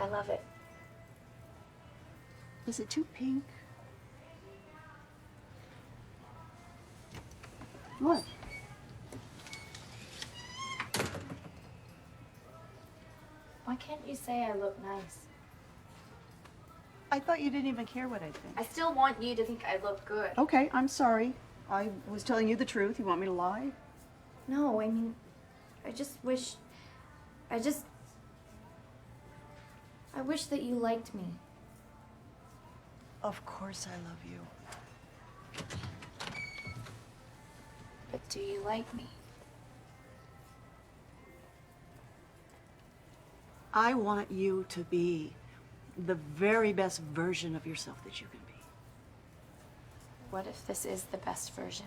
I love it. Is it too pink? What? Why can't you say I look nice? I thought you didn't even care what I think. I still want you to think I look good. Okay, I'm sorry. I was telling you the truth. You want me to lie? No, I mean, I wish that you liked me. Of course I love you. But do you like me? I want you to be the very best version of yourself that you can be. What if this is the best version?